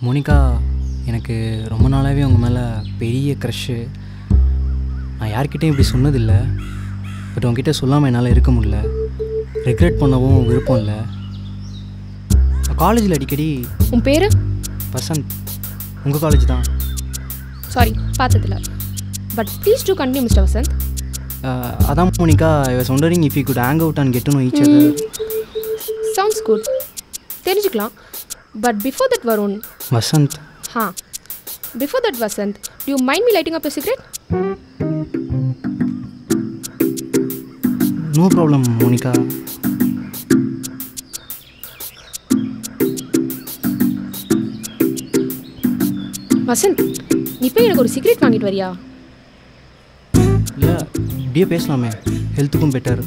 Monica, எனக்கு ரொம்ப நாளாகவே உங்கள் மேலே பெரிய க்ரஷ்ஷு. நான் யார்கிட்டையும் இப்படி சொன்னதில்லை. பட் உங்ககிட்ட சொல்லாமல் என்னால் இருக்க முடியல. ரெக்ரெட் பண்ணவும் விருப்பம் இல்லை. காலேஜில் அடிக்கடி. உன் பேர்? வசந்த். உங்கள் காலேஜ் தான். சாரி, பார்த்ததில்ல. But please do continue mister Vasant. அதான் Monica, I was wondering if you could hang out and get to know each other. Sounds good, தெரிஞ்சுக்கலாம். But before that Varun. Vasant. Before that Vasant, do you mind me lighting up a cigarette? No problem, Monica. Vasanth, நீ போய் எனக்கு ஒரு cigarette வாங்கிட்டு வரியா? இல்லை, இப்படியே பேசலாமே, ஹெல்த்துக்கும் பெட்டர்.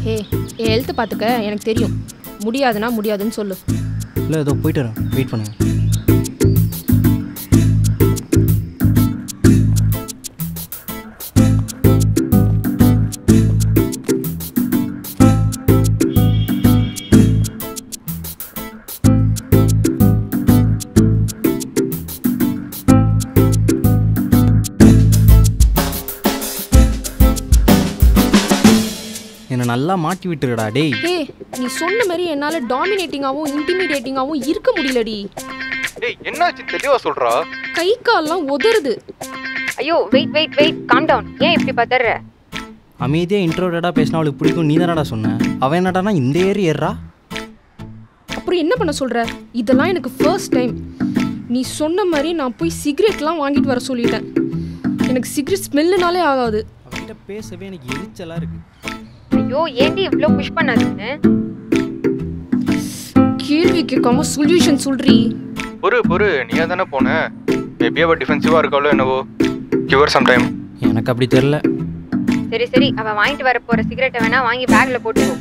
ஹே, என் ஹெல்த்தை பார்த்துக்க எனக்கு தெரியும். முடியாதுன்னா முடியாதுன்னு சொல்லு. இல்லை, ஏதோ போயிட்டு வரேன், வெயிட் பண்ணுங்க. என்னை நல்லா மாட்டி விட்டுருடா டேய். நீ சொன்ன மாதிரி என்னால் டாமினேட்டிங்காகவும் இன்டிமிடேட்டிங்காகவும் இருக்க முடியலடி. டேய், என்னாச்சு தெளிவா சொல்றா? கை கால்லாம் உதறுது. ஐயோ, வெயிட் காம் டவுன். ஏன் இப்படி பதற? அமைதியாக இன்ட்ரோடடாக பேசினா அவளுக்கு பிடிக்கும். நீ தானடா சொன்ன. அவன் என்னடானா இந்த ஏறி ஏறா. அப்புறம் என்ன பண்ண சொல்கிற? இதெல்லாம் எனக்கு ஃபர்ஸ்ட் டைம். நீ சொன்ன மாதிரி நான் போய் சிகரெட்லாம் வாங்கிட்டு வர சொல்லிட்டேன். எனக்கு சிகரெட் ஸ்மெல்லுனாலே ஆகாது. அவகிட்ட பேசவே எனக்கு எரிச்சலாக இருக்கு. ஐயோ, ஏன்டி இவ்வளோ புஷ் பண்ணாதுன்னு? கேள்வி கேட்காம சொல்யூஷன் சொல்றீ. பொறு நீயா தானே போன. மேபி அவ டிஃபென்சிவா இருக்காளோ என்னவோ. Give her some time. எனக்கு அப்படி தெரில. சரி, அவ வாங்கிட்டு வர போற சிகரெட்டை வேணா வாங்கி பேக்ல போட்டுக்கோ.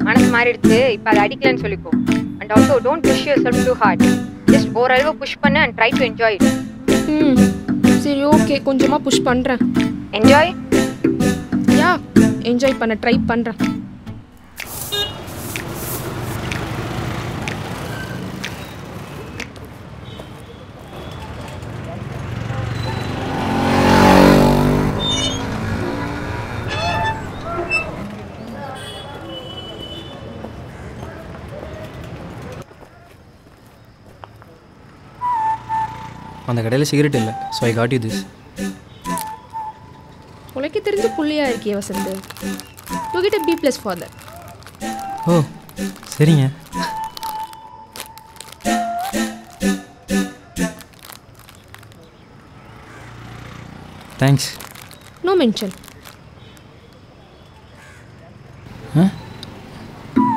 மனசு மாறிடுச்சு, இப்போ அதை அடிக்கலன்னு சொல்லிக்கோ. And also don't push yourself too hard. Just ஓரளவு புஷ் பண்ணு and try to enjoy it. சரி, ஓகே, கொஞ்சமாக புஷ் பண்ணுறேன். என்ஜாய்? யா, என்ஜாய் பண்ண ட்ரை பண்ணுறேன். அந்த கடையில் சிகரெட் இல்லை. So I got you this. உனக்கு தெரிஞ்ச புள்ளியா இருக்கே Vasanth. You get a B+ for that. ஓ, சரிங்க. தேங்க்ஸ். No mention.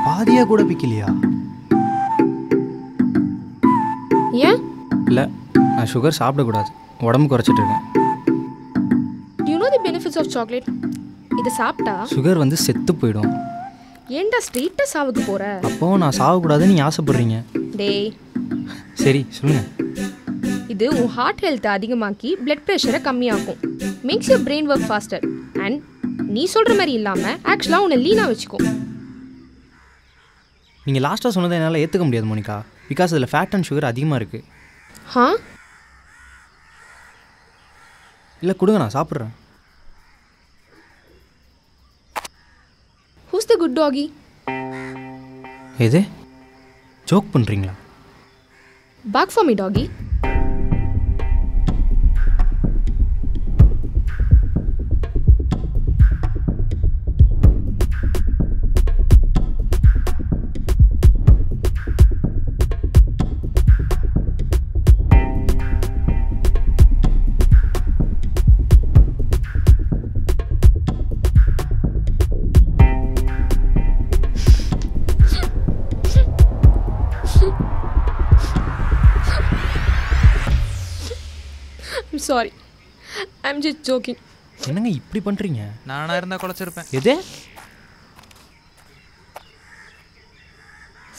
பாதியாக கூட பிக்கலையா? ஏன்? இல்லை, நான் சுகர் சாப்பிடக்கூடாது. உடம்பு குறைச்சிட்டு இருக்கேன். Do you know the benefits of chocolate? இதை சாப்பிட்டா சுகர் வந்து செத்து போயிடும். ஏன்டா ஸ்ட்ரெயிட்டாக சாவுக்கு போகிற? அப்போது நான் சாகக்கூடாதுன்னு நீ ஆசைப்பட்றீங்க. டேய், சரி சொல்லுங்கள். இது உன் ஹார்ட் ஹெல்த்தை அதிகமாக்கி பிளட் ப்ரெஷரை கம்மியாக்கும். Makes your brain work faster. And நீ சொல்கிற மாதிரி இல்லாமல் ஆக்சுவலாக உன்னை லீனாக வச்சுக்கும். நீங்கள் லாஸ்ட்டாக சொன்னதை என்னால் ஏற்றுக்க முடியாது மோனிகா. பிகாஸ் அதில் ஃபேட் அண்ட் சுகர் அதிகமாக இருக்குது. இல்லை கொடுங்க, நான் சாப்பிட்றேன். Who's the good doggy? எது ஜோக் பண்ணுறீங்களா? Bark for me, doggy. I'm sorry. I'm just joking. என்னங்க இப்படி பண்ணுறீங்க? நானாக இருந்தால் குழச்சிருப்பேன். எது?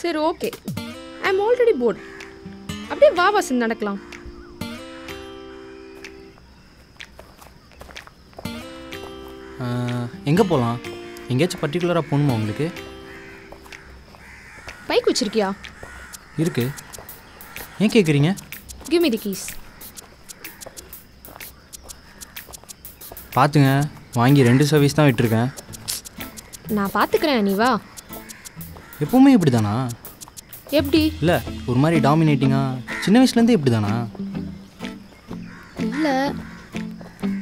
சரி, ஓகே. I'm already bored. அப்படியே வா வசந்த், நடக்கலாம். எங்கே போகலாம்? எங்கேயாச்சும் பர்டிகுலராக போகணுமா உங்களுக்கு? பைக் வச்சிருக்கியா? இருக்குது. ஏன் கேட்குறீங்க? Give me the keys. பார்த்துங்க, வாங்கி 2 சர்வீஸ் தான் விட்டுருக்கேன். நான் பார்த்துக்கிறேன், நீ வா. எப்போவுமே இப்படி தானா? எப்படி? இல்லை, ஒரு மாதிரி டாமினேட்டிங்காக சின்ன வயசுலேருந்தே இப்படி தானா? இல்லை,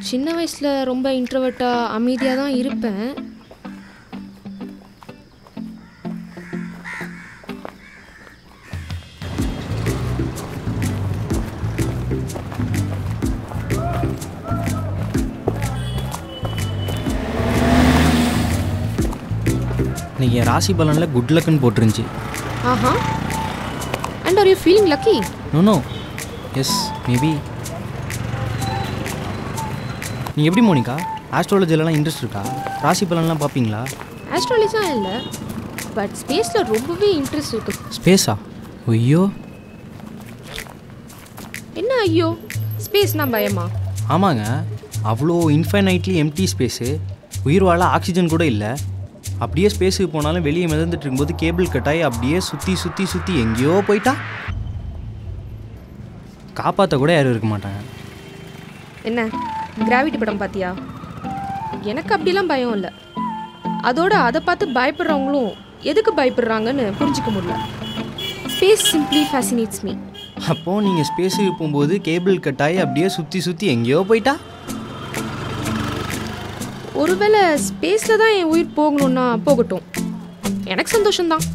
சின்ன வயசில் ரொம்ப இன்ட்ரோவர்ட்டாக அமைதியாக தான் இருப்பேன். இன்றைக்கி என் ராசி பலனில் குட் லக்குன்னு போட்டுருந்துச்சு. ஆஹா. And are you feeling lucky? No yes maybe. நீங்கள் எப்படி மோனிகா, ஆஸ்ட்ராலஜிலலாம் இன்ட்ரெஸ்ட் இருக்கா? ராசி பலன்லாம் பார்ப்பீங்களா? ஆஸ்ட்ராலஜிலாம் இல்லை, பட் ஸ்பேஸில் ரொம்பவே இன்ட்ரெஸ்ட் இருக்குது. ஸ்பேஸா? ஐயோ. என்ன ஐயோ? ஸ்பேஸ்னா பயமா? ஆமாங்க, அவ்வளோ இன்ஃபைனைட்லி எம்டி ஸ்பேஸு, உயிர் வாழ ஆக்சிஜன் கூட இல்லை. அப்படியே ஸ்பேஸுக்கு போனாலும் வெளியே மிதந்துட்டு இருக்கும்போது கேபிள் கட்டாயி அப்படியே சுற்றி சுற்றி சுற்றி எங்கேயோ போயிட்டா காப்பாற்ற கூட யாரும் இருக்க மாட்டாங்க. என்ன கிராவிட்டி படம் பார்த்தியா? எனக்கு அப்படிலாம் பயம் இல்லை. அதோட அதை பார்த்து பயப்படுறவங்களும் எதுக்கு பயப்படுறாங்கன்னு புரிஞ்சிக்க முடியல. Space simply fascinates me. அப்போது நீங்கள் ஸ்பேஸுக்கு போகும்போது கேபிள் கட்டாயி அப்படியே சுற்றி சுற்றி எங்கேயோ போயிட்டா? ஒருவேளை ஸ்பேஸில் தான் என் உயிர் போகணுன்னா போகட்டும், எனக்கு சந்தோஷம்தான்.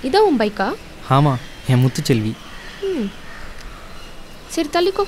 இதான் உன் பைக்கா? ஆமாம், என் முத்துச்செல்வி. சரி தள்ளிக்கோ.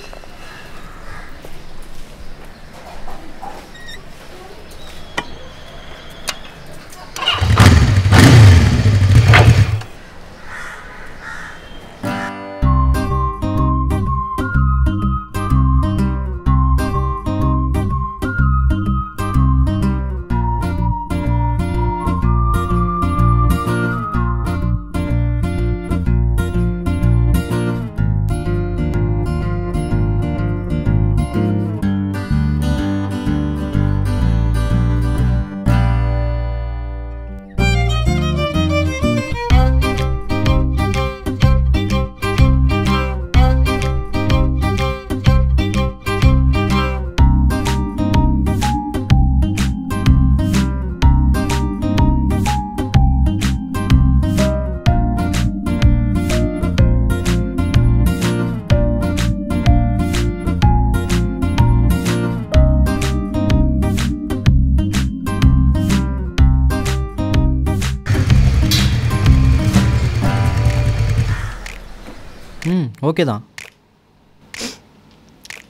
ஓகே தான்.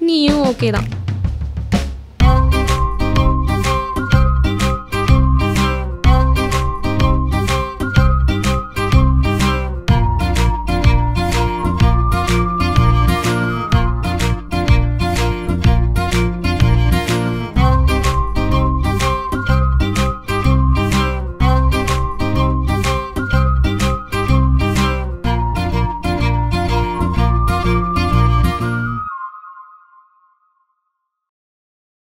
நீயும் ஓகே தான்.